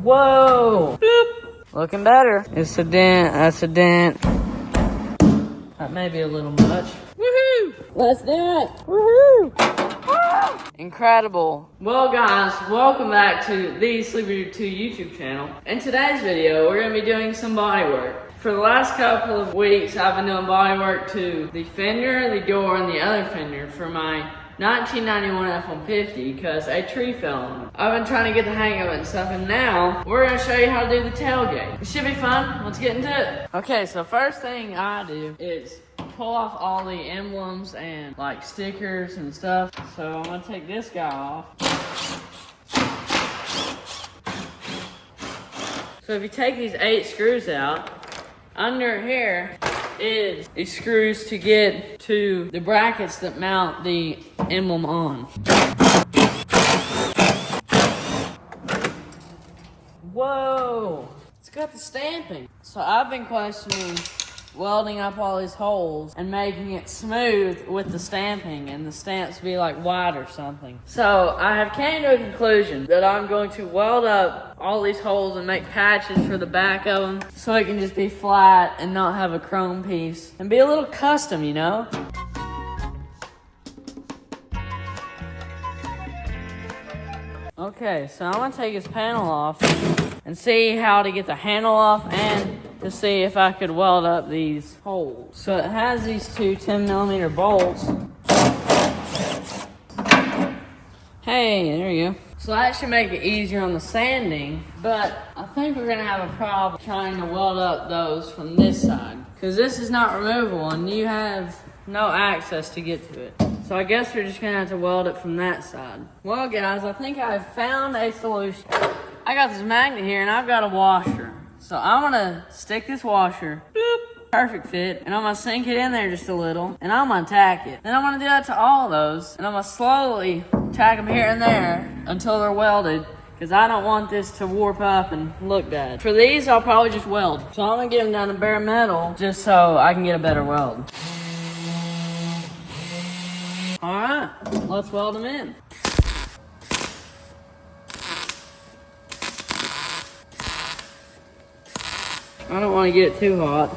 Whoa! Bloop. Looking better. It's a dent. That's a dent. That may be a little much. Woohoo! Let's do it. Woohoo! Incredible. Well guys, welcome back to the Sleeper 2 YouTube channel. In today's video, we're going to be doing some body work. For the last couple of weeks, I've been doing body work to the fender, the door, and the other fender for my 1991 F150 because a tree fell on it. I've been trying to get the hang of it and stuff, and now we're going to show you how to do the tailgate. It should be fun. Let's get into it. Okay, so first thing I do is pull off all the emblems and like stickers and stuff. So I'm going to take this guy off. So if you take these 8 screws out, under here is the screws to get to the brackets that mount the emblem on. Whoa! It's got the stamping. So I've been questioning welding up all these holes and making it smooth with the stamping and the stamps be like white or something. So I have came to a conclusion that I'm going to weld up all these holes and make patches for the back of them so it can just be flat and not have a chrome piece and be a little custom, you know? Okay, so I'm gonna take this panel off and see how to get the handle off and to see if I could weld up these holes. So it has these two 10mm bolts. Hey, there you go. So that should make it easier on the sanding, but I think we're gonna have a problem trying to weld up those from this side because this is not removable and you have no access to get to it. So I guess we're just gonna have to weld it from that side. Well guys, I think I've found a solution. I got this magnet here and I've got a washer. So I'm gonna stick this washer, boop, perfect fit, and I'm gonna sink it in there just a little, and I'm gonna tack it. Then I'm gonna do that to all those, and I'm gonna slowly tack them here and there until they're welded, because I don't want this to warp up and look bad. For these, I'll probably just weld. So I'm gonna get them down to bare metal just so I can get a better weld. All right, let's weld them in. I don't want to get it too hot.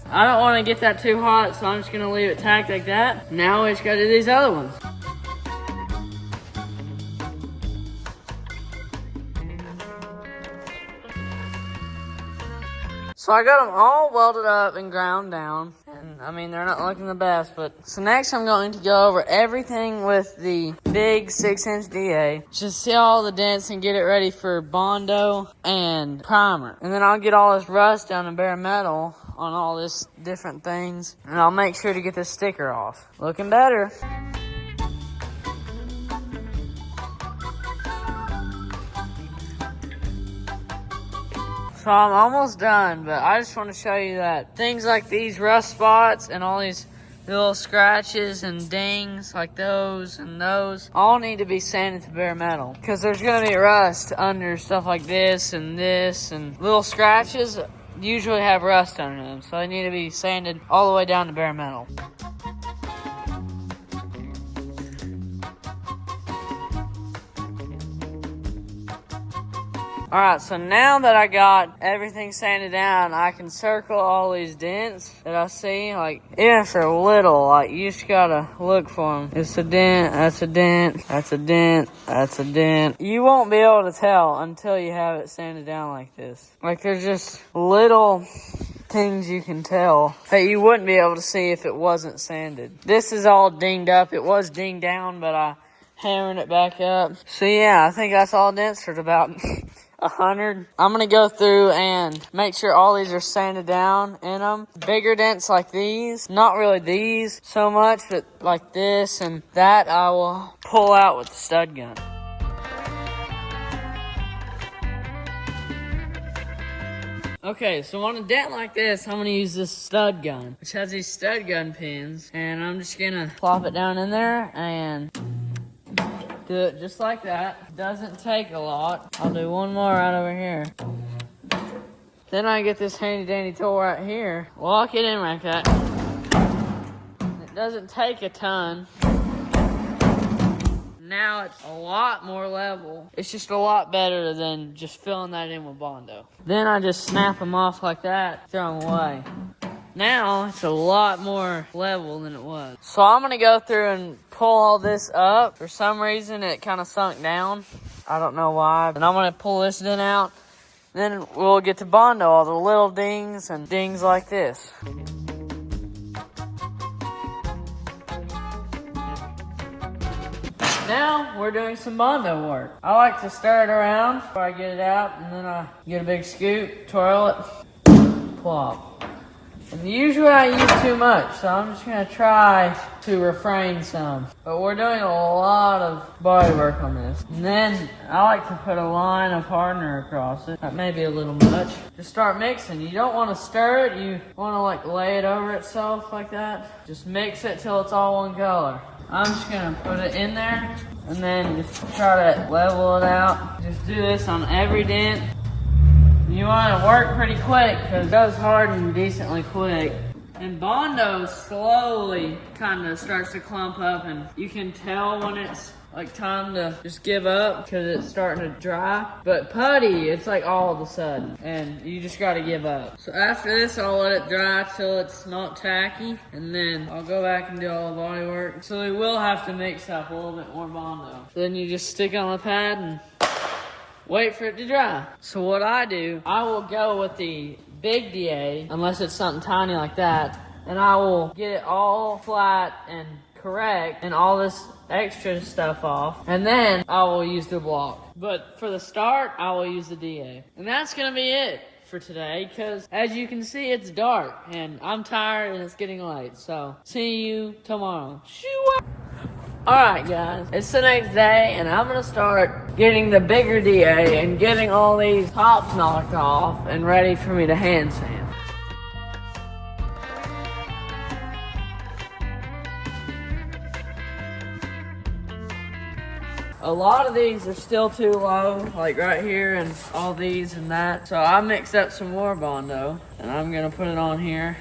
I don't want to get that too hot, so I'm just going to leave it tacked like that. Now we just got to do these other ones. So I got them all welded up and ground down. And I mean, they're not looking the best, but so next I'm going to go over everything with the big 6-inch DA. Just see all the dents and get it ready for Bondo and primer. And then I'll get all this rust down to bare metal on all this different things. And I'll make sure to get this sticker off. Looking better. So I'm almost done, but I just want to show you that things like these rust spots and all these little scratches and dings like those and those all need to be sanded to bare metal because there's going to be rust under stuff like this and little scratches usually have rust under them, so they need to be sanded all the way down to bare metal. Alright, so now that I got everything sanded down, I can circle all these dents that I see. Like, even if they're little, like, you just gotta look for them. It's a dent, that's a dent, that's a dent, that's a dent. You won't be able to tell until you have it sanded down like this. Like, there's just little things you can tell that you wouldn't be able to see if it wasn't sanded. This is all dinged up. It was dinged down, but I hammered it back up. So yeah, I think that's all dents for about 100. I'm gonna go through and make sure all these are sanded down in them. Bigger dents like these, not really these so much, but like this and that I will pull out with the stud gun. Okay, so on a dent like this, I'm gonna use this stud gun, which has these stud gun pins, and I'm just gonna plop it down in there and do it just like that. Doesn't take a lot. I'll do one more right over here. Then I get this handy dandy tool right here. Lock it in like that. It doesn't take a ton. now it's a lot more level. It's just a lot better than just filling that in with Bondo. Then I just snap them off like that, throw them away. Now it's a lot more level than it was. So I'm gonna go through and pull all this up. For some reason it kind of sunk down. I don't know why. And I'm gonna pull this dent out. Then we'll get to Bondo, all the little dings and dings like this. Now we're doing some Bondo work. I like to stir it around before I get it out, and then I get a big scoop, twirl it, plop. And usually I use too much, so I'm just gonna try to refrain some. But we're doing a lot of body work on this. And then I like to put a line of hardener across it. That may be a little much. Just start mixing. You don't want to stir it, you want to like lay it over itself like that. Just mix it till it's all one color. I'm just gonna put it in there and then just try to level it out. Just do this on every dent. You want to work pretty quick because it does harden decently quick. And Bondo slowly kind of starts to clump up, and you can tell when it's like time to just give up because it's starting to dry. But putty, it's like all of a sudden, and you just got to give up. So after this, I'll let it dry till it's not tacky, and then I'll go back and do all the body work. So we will have to mix up a little bit more Bondo. So then you just stick it on the pad and wait for it to dry. So what I do, I will go with the big DA, unless it's something tiny like that, and I will get it all flat and correct and all this extra stuff off, and then I will use the block. But for the start, I will use the DA. And that's gonna be it for today, because as you can see, it's dark and I'm tired and it's getting late. So see you tomorrow. Alright guys, it's the next day and I'm gonna start getting the bigger DA and getting all these tops knocked off and ready for me to hand sand. A lot of these are still too low, like right here and all these and that. So I mixed up some more Bondo and I'm gonna put it on here.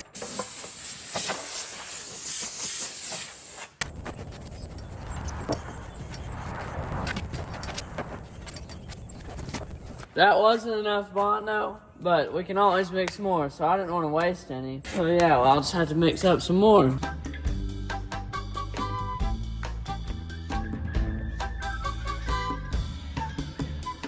That wasn't enough Bondo, but we can always mix more, so I didn't want to waste any. So yeah, well, I'll just have to mix up some more.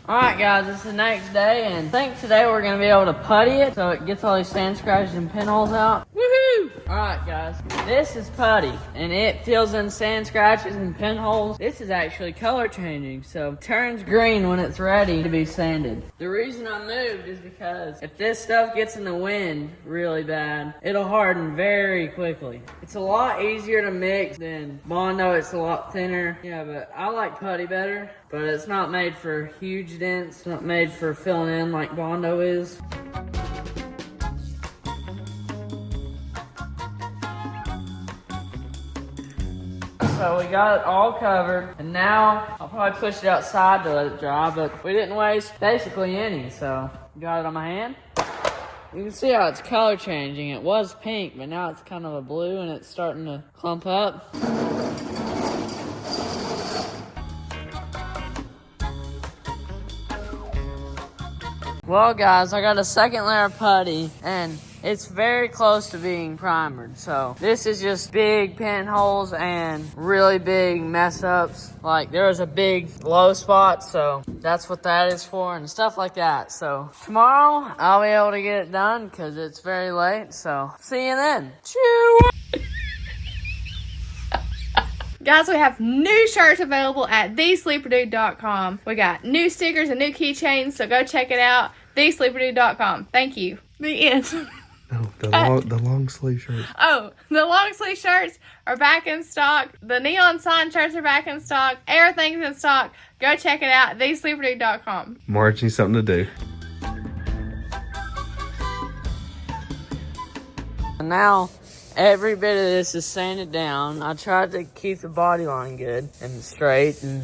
Alright guys, it's the next day, and I think today we're going to be able to putty it so it gets all these sand scratches and pinholes out. Woohoo! Alright guys, this is putty, and it fills in sand scratches and pinholes. This is actually color changing, so it turns green when it's ready to be sanded. The reason I moved is because if this stuff gets in the wind really bad, it'll harden very quickly. It's a lot easier to mix than Bondo, it's a lot thinner. Yeah, but I like putty better. But it's not made for huge dents. It's not made for filling in like Bondo is. So we got it all covered, and now I'll probably push it outside to let it dry, but we didn't waste basically any, so got it on my hand. You can see how it's color changing. It was pink, but now it's kind of a blue and it's starting to clump up. Well guys, I got a second layer of putty and it's very close to being primered. So this is just big pinholes and really big mess ups. Like there was a big low spot, so that's what that is for and stuff like that. So tomorrow I'll be able to get it done because it's very late. So see you then. Chew. Guys, we have new shirts available at thesleeperdude.com. We got new stickers and new keychains, so go check it out. thesleeperdude.com. Thank you. The end. Oh, the long sleeve shirts. Oh, the long sleeve shirts are back in stock. The neon sign shirts are back in stock. Everything's in stock. Go check it out. thesleeperdude.com. March needs something to do. And now every bit of this is sanded down. I tried to keep the body line good and straight and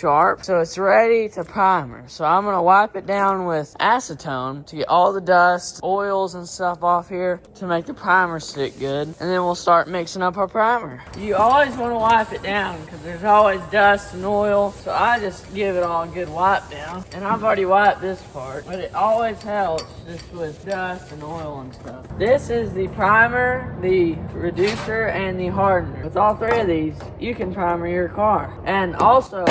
sharp, so it's ready to primer. So I'm gonna wipe it down with acetone to get all the dust, oils and stuff off here to make the primer stick good. And then we'll start mixing up our primer. You always wanna wipe it down because there's always dust and oil. So I just give it all a good wipe down. And I've already wiped this part, but it always helps just with dust and oil and stuff. This is the primer, the reducer, and the hardener. With all three of these, you can primer your car. And also,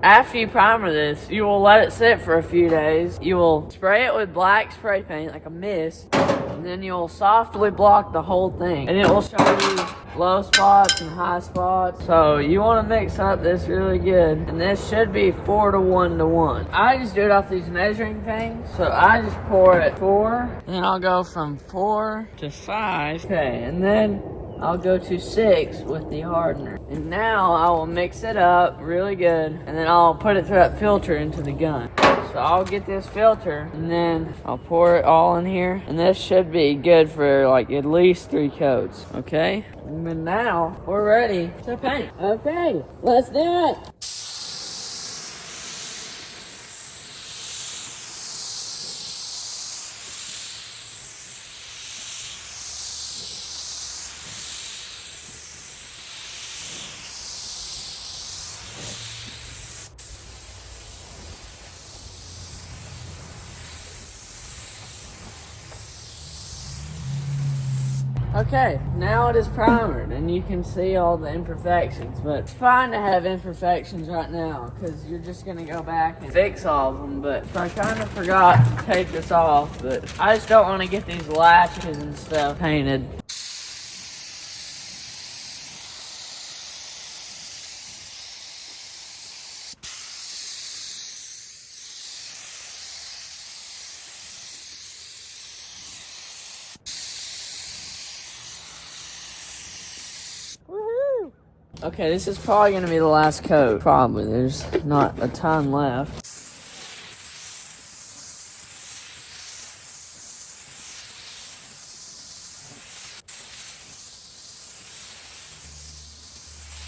after you primer this, you will let it sit for a few days. You will spray it with black spray paint, like a mist, and then you'll softly block the whole thing. And it will show you low spots and high spots. So you want to mix up this really good. And this should be 4 to 1 to 1. I just do it off these measuring things. So I just pour it 4, and then I'll go from 4 to 5. Okay, and then I'll go to 6 with the hardener. And now I will mix it up really good, and then I'll put it through that filter into the gun. So I'll get this filter, and then I'll pour it all in here. And this should be good for like at least 3 coats, okay? And now we're ready to paint. Okay, let's do it. Okay, now it is primered and you can see all the imperfections, but it's fine to have imperfections right now because you're just going to go back and fix all of them. But I kind of forgot to take this off, but I just don't want to get these latches and stuff painted. Okay, this is probably going to be the last coat. Probably. There's not a ton left.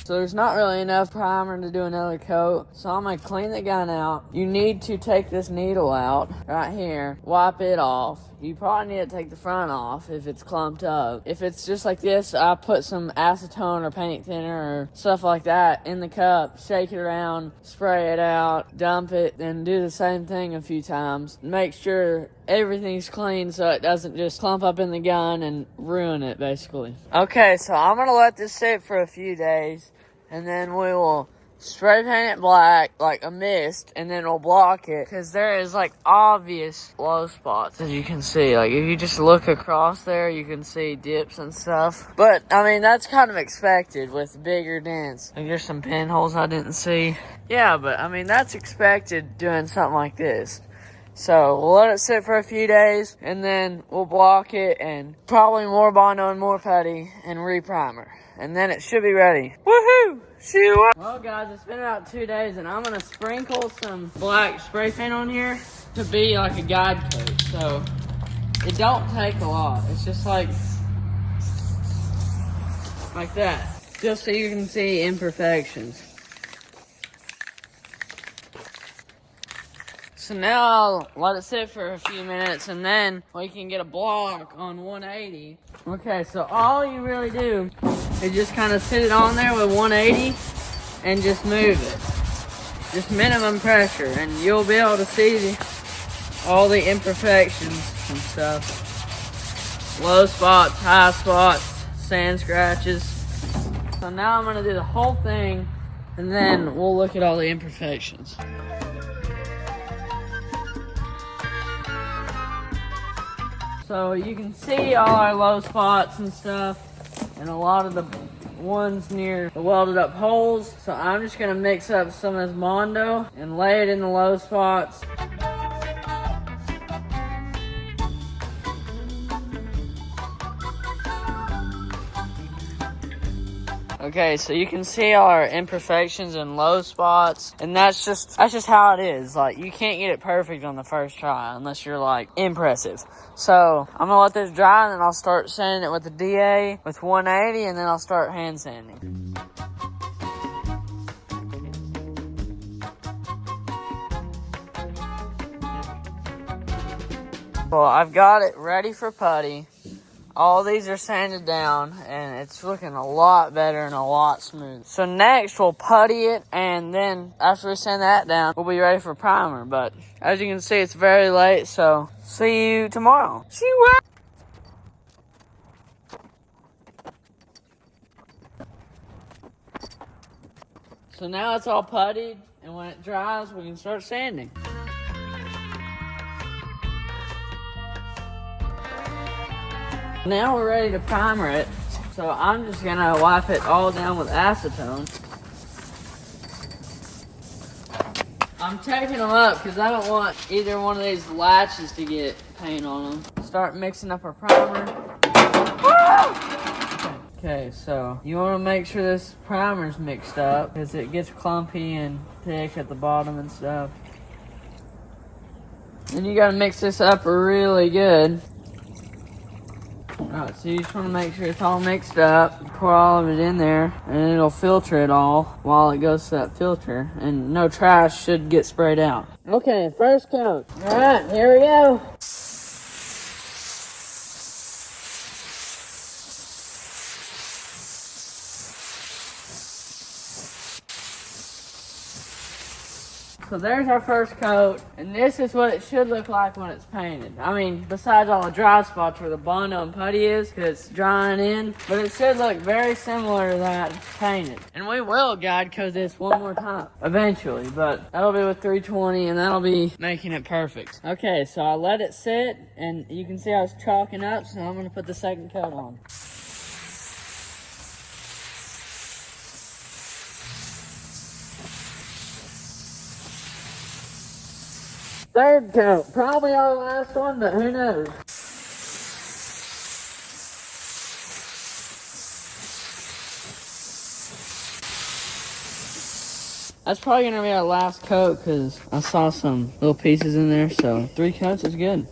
So there's not really enough primer to do another coat. So I'm going to clean the gun out. You need to take this needle out right here. Wipe it off. You probably need to take the front off if it's clumped up. If it's just like this, I put some acetone or paint thinner or stuff like that in the cup, shake it around, spray it out, dump it, and do the same thing a few times. Make sure everything's clean so it doesn't just clump up in the gun and ruin it, basically. Okay, so I'm going to let this sit for a few days, and then we will spray paint it black like a mist, and then we'll block it because there is like obvious low spots, as you can see. Like if you just look across there, you can see dips and stuff. But I mean, that's kind of expected with bigger dents. Like there's some pinholes I didn't see. Yeah, but I mean, that's expected doing something like this. So we'll let it sit for a few days, and then we'll block it and probably more Bondo and more putty and re-primer. And then it should be ready. Woohoo! Well guys, it's been about 2 days, and I'm gonna sprinkle some black spray paint on here to be like a guide coat. So it don't take a lot. It's just like that. Just so you can see imperfections. So now I'll let it sit for a few minutes, and then we can get a block on 180. Okay, so all you really do is just kind of sit it on there with 180 and just move it. Just minimum pressure, and you'll be able to see all the imperfections and stuff. Low spots, high spots, sand scratches. So now I'm going to do the whole thing, and then we'll look at all the imperfections. So you can see all our low spots and stuff, and a lot of the ones near the welded up holes. So I'm just gonna mix up some of this Bondo and lay it in the low spots. Okay, so you can see all our imperfections and low spots, and that's just how it is. Like, you can't get it perfect on the first try unless you're like impressive. So I'm gonna let this dry, and then I'll start sanding it with the DA with 180, and then I'll start hand sanding. Well, I've got it ready for putty. All these are sanded down, and it's looking a lot better and a lot smoother. So next, we'll putty it, and then after we sand that down, we'll be ready for primer. But as you can see, it's very late, so see you tomorrow. See you. So now it's all puttied, and when it dries, we can start sanding. Now we're ready to primer it, so I'm just gonna wipe it all down with acetone. I'm taking them up because I don't want either one of these latches to get paint on them. Start mixing up our primer. Okay, so you want to make sure this primer's mixed up because it gets clumpy and thick at the bottom and stuff. Then you gotta mix this up really good. Alright, so you just want to make sure it's all mixed up. Pour all of it in there, and it'll filter it all while it goes to that filter. And no trash should get sprayed out. Okay, first coat. Alright, here we go. So there's our first coat, and this is what it should look like when it's painted. I mean, besides all the dry spots where the Bondo and putty is, because it's drying in, but it should look very similar to that painted. And we will guide coat this one more time, eventually, but that'll be with 320, and that'll be making it perfect. Okay, so I let it sit, and you can see how it's chalking up, so I'm gonna put the second coat on. Third coat, probably our last one, but who knows? That's probably gonna be our last coat because I saw some little pieces in there, so 3 coats is good.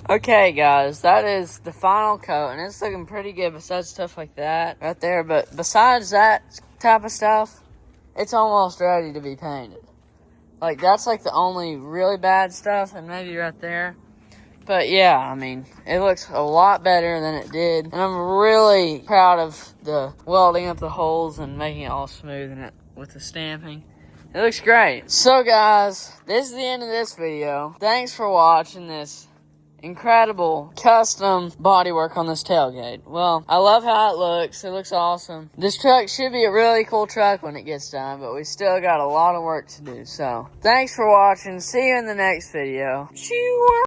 Okay, guys, that is the final coat, and it's looking pretty good besides stuff like that right there. But besides that type of stuff, it's almost ready to be painted. Like, that's like the only really bad stuff, and maybe right there. But yeah, I mean, it looks a lot better than it did. And I'm really proud of the welding up the holes and making it all smooth and it with the stamping. It looks great. So guys, this is the end of this video. Thanks for watching this incredible custom bodywork on this tailgate. Well, I love how it looks. It looks awesome. This truck should be a really cool truck when it gets done, but we still got a lot of work to do. So, thanks for watching. See you in the next video. Chew.